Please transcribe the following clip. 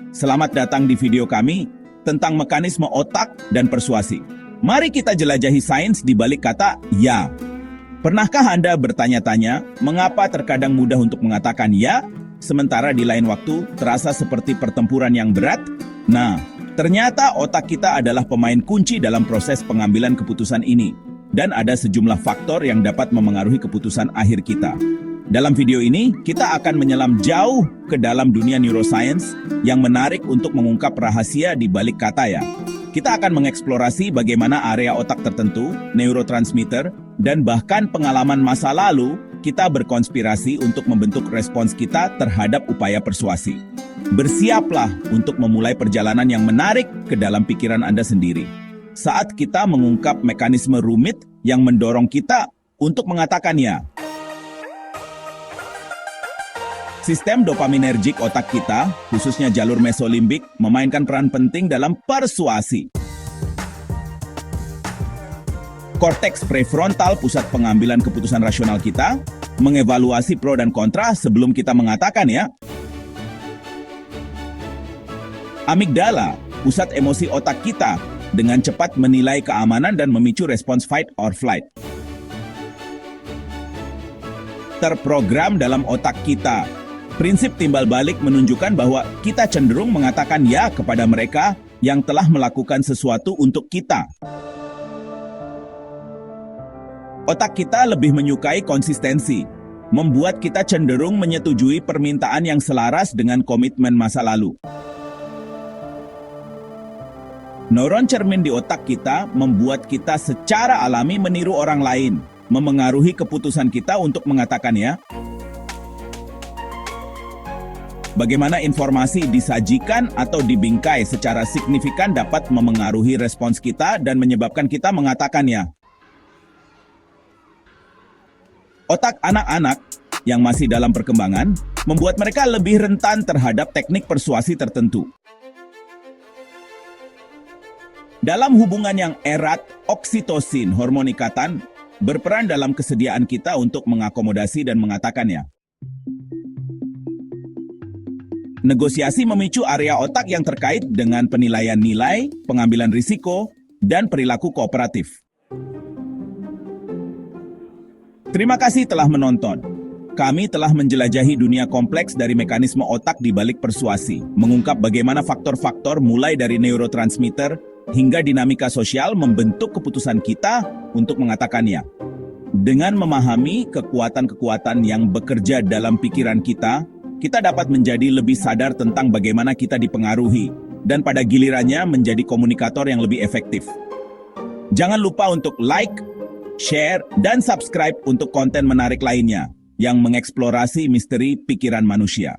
Selamat datang di video kami tentang mekanisme otak dan persuasi. Mari kita jelajahi sains di balik kata ya. Pernahkah Anda bertanya-tanya mengapa terkadang mudah untuk mengatakan ya, sementara di lain waktu terasa seperti pertempuran yang berat? Nah, ternyata otak kita adalah pemain kunci dalam proses pengambilan keputusan ini. Dan ada sejumlah faktor yang dapat memengaruhi keputusan akhir kita. Dalam video ini, kita akan menyelam jauh ke dalam dunia neuroscience yang menarik untuk mengungkap rahasia di balik kata ya. Kita akan mengeksplorasi bagaimana area otak tertentu, neurotransmitter, dan bahkan pengalaman masa lalu kita berkonspirasi untuk membentuk respons kita terhadap upaya persuasi. Bersiaplah untuk memulai perjalanan yang menarik ke dalam pikiran Anda sendiri. Saat kita mengungkap mekanisme rumit yang mendorong kita untuk mengatakan ya. Sistem dopaminergik otak kita, khususnya jalur mesolimbik, memainkan peran penting dalam persuasi. Korteks prefrontal, pusat pengambilan keputusan rasional kita, mengevaluasi pro dan kontra sebelum kita mengatakan ya. Amigdala, pusat emosi otak kita, dengan cepat menilai keamanan dan memicu respons fight or flight. Terprogram dalam otak kita, prinsip timbal balik menunjukkan bahwa kita cenderung mengatakan ya kepada mereka yang telah melakukan sesuatu untuk kita. Otak kita lebih menyukai konsistensi, membuat kita cenderung menyetujui permintaan yang selaras dengan komitmen masa lalu. Neuron cermin di otak kita membuat kita secara alami meniru orang lain, memengaruhi keputusan kita untuk mengatakan ya. Bagaimana informasi disajikan atau dibingkai secara signifikan dapat memengaruhi respons kita dan menyebabkan kita mengatakan ya. Otak anak-anak yang masih dalam perkembangan membuat mereka lebih rentan terhadap teknik persuasi tertentu. Dalam hubungan yang erat, oksitosin, hormon ikatan, berperan dalam kesediaan kita untuk mengakomodasi dan mengatakan ya. Negosiasi memicu area otak yang terkait dengan penilaian nilai, pengambilan risiko, dan perilaku kooperatif. Terima kasih telah menonton. Kami telah menjelajahi dunia kompleks dari mekanisme otak di balik persuasi, mengungkap bagaimana faktor-faktor mulai dari neurotransmitter hingga dinamika sosial membentuk keputusan kita untuk mengatakan ya. Dengan memahami kekuatan-kekuatan yang bekerja dalam pikiran kita dapat menjadi lebih sadar tentang bagaimana kita dipengaruhi, dan pada gilirannya menjadi komunikator yang lebih efektif. Jangan lupa untuk like, share, dan subscribe untuk konten menarik lainnya yang mengeksplorasi misteri pikiran manusia.